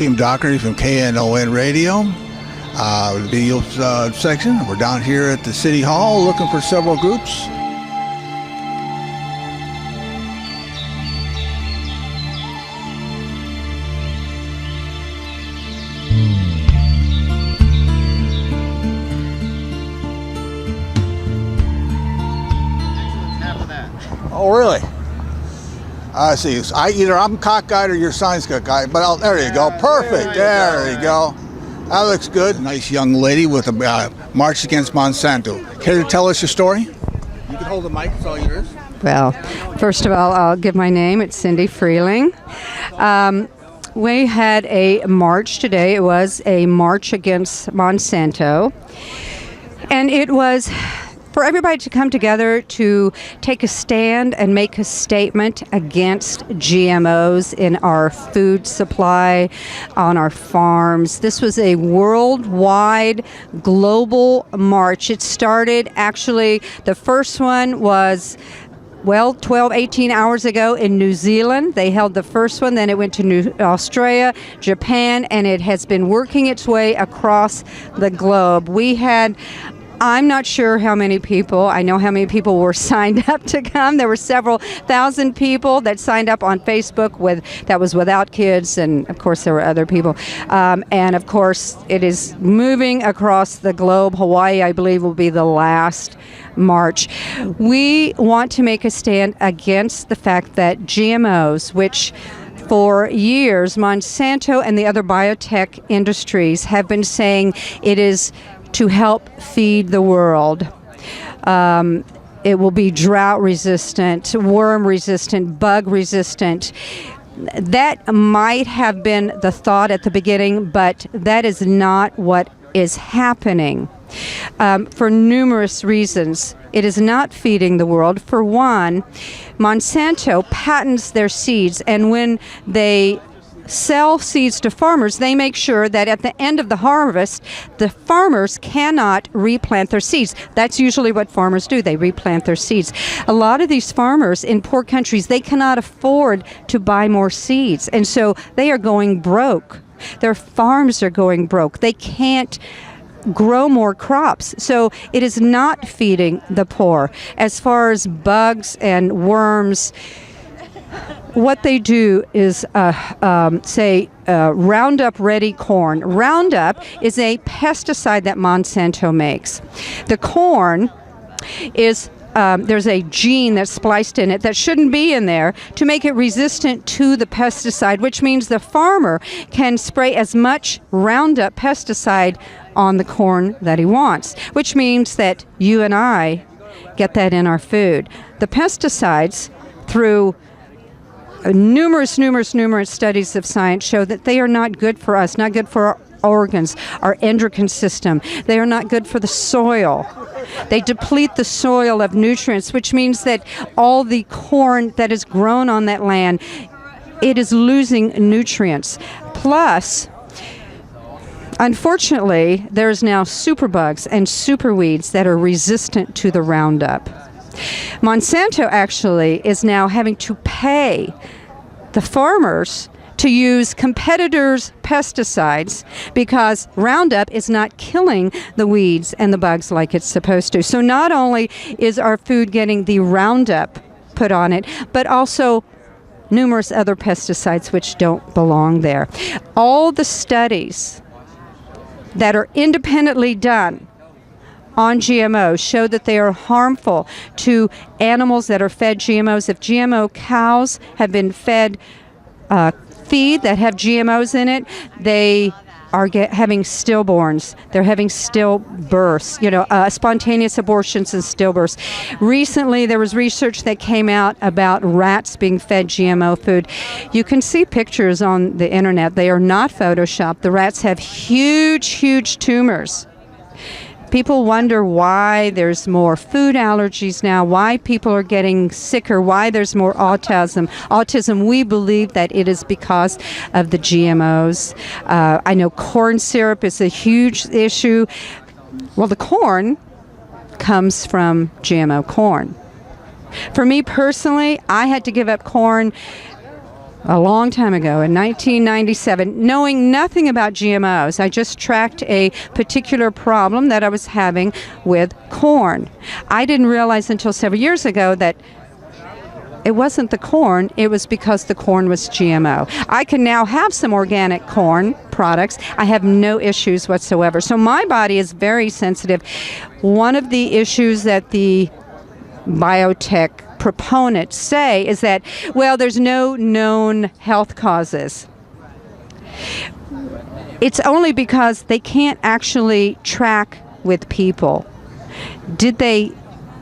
William Doherty from KNON Radio, the video section. We're down here at the City Hall looking for several groups. Oh, really? I see. Either I'm cockeyed or you're science guy, but there you go. Perfect. There you go. That looks good. Nice young lady with a march against Monsanto. Care to tell us your story? You can hold the mic. It's all yours. Well, first of all, I'll give my name. It's Cindy Freeling. We had a march today. It was a march against Monsanto. And it was for everybody to come together to take a stand and make a statement against GMOs in our food supply, on our farms. This was a worldwide, global march. It started, actually, the first one was 12, 18 hours ago in New Zealand. They held the first one, then it went to Australia, Japan, and it has been working its way across the globe. We had, I'm not sure how many people. I know how many people were signed up to come. There were several thousand people that signed up on Facebook that was without kids, and of course there were other people. And of course it is moving across the globe. Hawaii, I believe, will be the last march. We want to make a stand against the fact that GMOs, which for years Monsanto and the other biotech industries have been saying it is to help feed the world. It will be drought resistant, worm resistant, bug resistant. That might have been the thought at the beginning, but that is not what is happening. For numerous reasons. It is not feeding the world. For one, Monsanto patents their seeds, and when they sell seeds to farmers, they make sure that at the end of the harvest, the farmers cannot replant their seeds. That's usually what farmers do. They replant their seeds. A lot of these farmers in poor countries, they cannot afford to buy more seeds, and so they are going broke. Their farms are going broke. They can't grow more crops. So it is not feeding the poor. As far as bugs and worms, what they do is Roundup Ready corn. Roundup is a pesticide that Monsanto makes. The corn is there's a gene that's spliced in it that shouldn't be in there to make it resistant to the pesticide, which means the farmer can spray as much Roundup pesticide on the corn that he wants, which means that you and I get that in our food. The pesticides, through numerous studies of science, show that they are not good for us, not good for our organs, our endocrine system. They are not good for the soil. They deplete the soil of nutrients, which means that all the corn that is grown on that land, it is losing nutrients. Plus, unfortunately, there's now superbugs and superweeds that are resistant to the Roundup. Monsanto actually is now having to pay the farmers to use competitors' pesticides because Roundup is not killing the weeds and the bugs like it's supposed to. So not only is our food getting the Roundup put on it, but also numerous other pesticides which don't belong there. All the studies that are independently done on GMOs show that they are harmful to animals that are fed GMOs. If GMO cows have been fed feed that have GMOs in it, they are having stillborns. They're having stillbirths, spontaneous abortions and stillbirths. Recently, there was research that came out about rats being fed GMO food. You can see pictures on the internet. They are not photoshopped. The rats have huge tumors. People wonder why there's more food allergies now, why people are getting sicker, why there's more autism. We believe that it is because of the GMOs. I know corn syrup is a huge issue. Well, the corn comes from GMO corn. For me personally, I had to give up corn a long time ago in 1997, knowing nothing about GMOs. I just tracked a particular problem that I was having with corn. I didn't realize until several years ago that it wasn't the corn, it was because the corn was GMO. I can now have some organic corn products. I have no issues whatsoever. So my body is very sensitive. One of the issues that the biotech proponents say is that, well, there's no known health causes. It's only because they can't actually track with people. Did they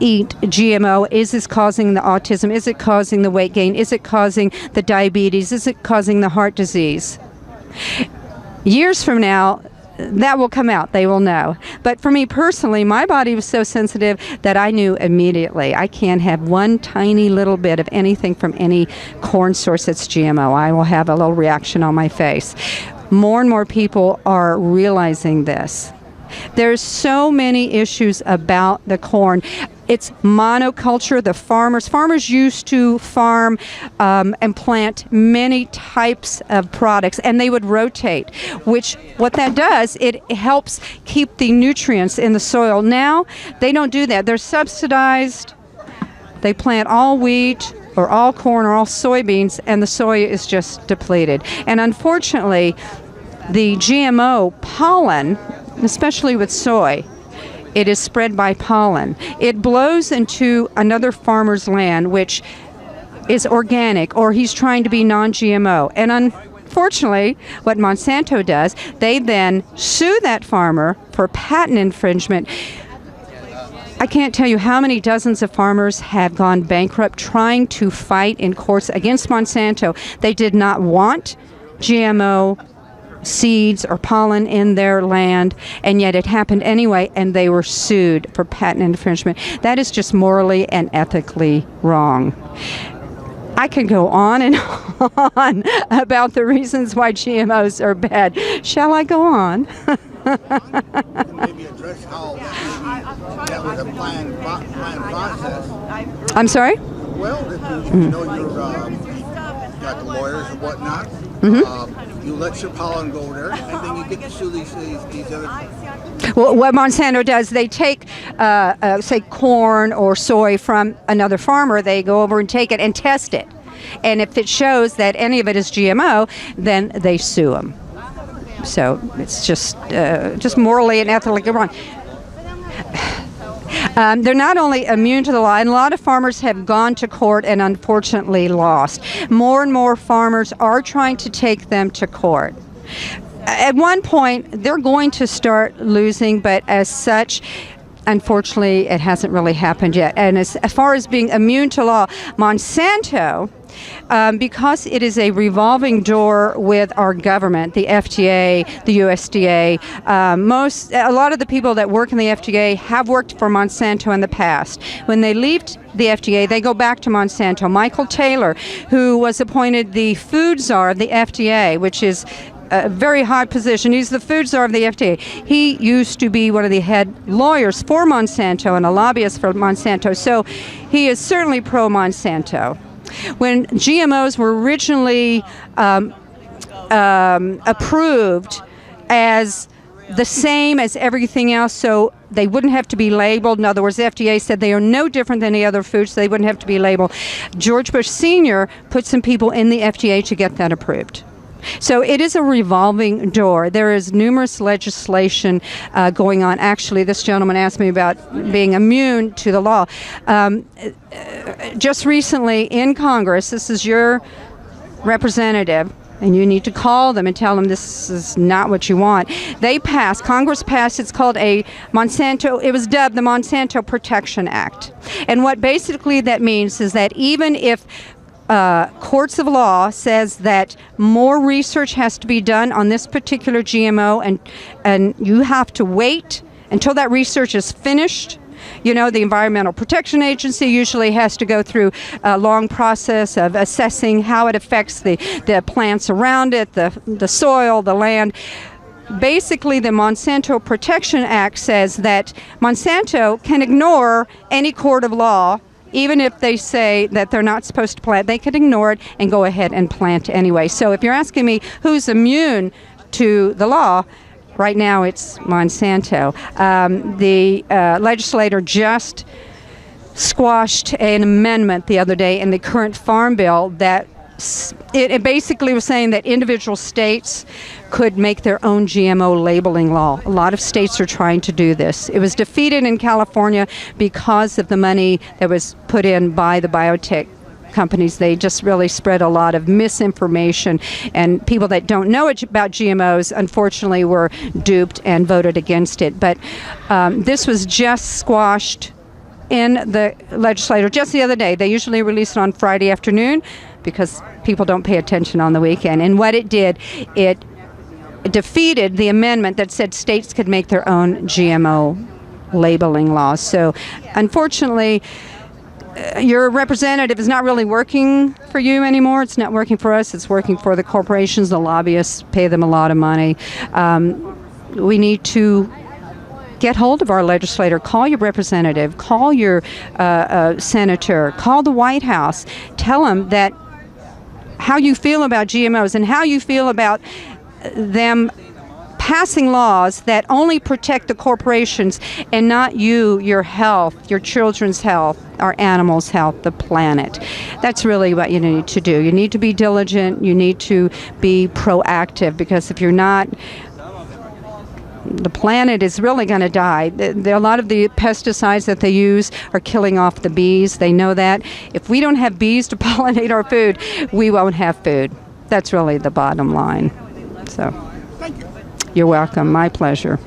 eat GMO? Is this causing the autism? Is it causing the weight gain? Is it causing the diabetes? Is it causing the heart disease? Years from now, that will come out. They will know. But for me personally, my body was so sensitive that I knew immediately. I can't have one tiny little bit of anything from any corn source that's GMO. I will have a little reaction on my face. More and more people are realizing this. There's so many issues about the corn. It's monoculture. The farmers used to farm and plant many types of products, and they would rotate, which what that does, it helps keep the nutrients in the soil. Now, they don't do that. They're subsidized. They plant all wheat or all corn or all soybeans, and the soil is just depleted. And unfortunately, the GMO pollen, especially with soy, it is spread by pollen. It blows into another farmer's land, which is organic, or he's trying to be non-GMO. And unfortunately, what Monsanto does, they then sue that farmer for patent infringement. I can't tell you how many dozens of farmers have gone bankrupt trying to fight in courts against Monsanto. They did not want GMO seeds or pollen in their land, and yet it happened anyway, and they were sued for patent infringement. That is just morally and ethically wrong. I can go on and on about the reasons why GMOs are bad. Shall I go on? Maybe address how that was a planned process. I'm sorry? Well, if you know you got the lawyers and whatnot, you let your pollen go there, and then you get to sue these other. Well, what Monsanto does, they take, say, corn or soy from another farmer. They go over and take it and test it. And if it shows that any of it is GMO, then they sue them. So it's just morally and ethically wrong. They're not only immune to the law, and a lot of farmers have gone to court and unfortunately lost. More and more farmers are trying to take them to court. At one point, they're going to start losing, but as such, unfortunately, it hasn't really happened yet. And as far as being immune to law, Monsanto, because it is a revolving door with our government, the FDA, the USDA, a lot of the people that work in the FDA have worked for Monsanto in the past. When they leave the FDA, they go back to Monsanto. Michael Taylor, who was appointed the food czar of the FDA, which is a very high position. He's the food czar of the FDA. He used to be one of the head lawyers for Monsanto and a lobbyist for Monsanto. So he is certainly pro-Monsanto. When GMOs were originally approved as the same as everything else, so they wouldn't have to be labeled. In other words, the FDA said they are no different than the other foods, so they wouldn't have to be labeled. George Bush Sr. put some people in the FDA to get that approved. So it is a revolving door. There is numerous legislation going on. Actually, this gentleman asked me about being immune to the law. Just recently in Congress, this is your representative, and you need to call them and tell them this is not what you want. Congress passed, it's called it was dubbed the Monsanto Protection Act. And what basically that means is that even if courts of law says that more research has to be done on this particular GMO, and you have to wait until that research is finished. You know, the Environmental Protection Agency usually has to go through a long process of assessing how it affects the plants around it, the soil, the land. Basically, the Monsanto Protection Act says that Monsanto can ignore any court of law Even if they say that they're not supposed to plant, they could ignore it and go ahead and plant anyway. So if you're asking me who's immune to the law, right now it's Monsanto. The legislator just squashed an amendment the other day in the current farm bill that it basically was saying that individual states could make their own GMO labeling law. A lot of states are trying to do this. It was defeated in California because of the money that was put in by the biotech companies. They just really spread a lot of misinformation, and people that don't know about GMOs unfortunately were duped and voted against it. But this was just squashed in the legislature just the other day. They usually release it on Friday afternoon because people don't pay attention on the weekend. And what it did, it defeated the amendment that said states could make their own GMO labeling laws. So unfortunately, your representative is not really working for you anymore. It's not working for us. It's working for the corporations. The lobbyists pay them a lot of money. We need to get hold of our legislator. Call your representative. Call your senator. Call the White House. Tell them that how you feel about GMOs and how you feel about them passing laws that only protect the corporations and not you, your health, your children's health, our animals' health, the planet. That's really what you need to do. You need to be diligent. You need to be proactive, because if you're not, the planet is really going to die. A lot of the pesticides that they use are killing off the bees. They know that. If we don't have bees to pollinate our food, we won't have food. That's really the bottom line. So, Thank you. You're welcome. My pleasure.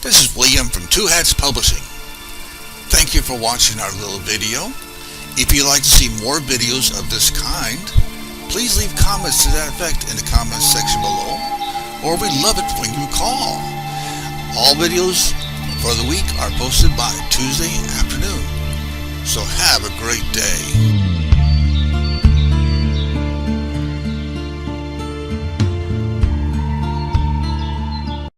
This is William from Two Hats Publishing. Thank you for watching our little video. If you'd like to see more videos of this kind, please leave comments to that effect in the comments section below, or we'd love it when you call. All videos for the week are posted by Tuesday afternoon. So have a great day.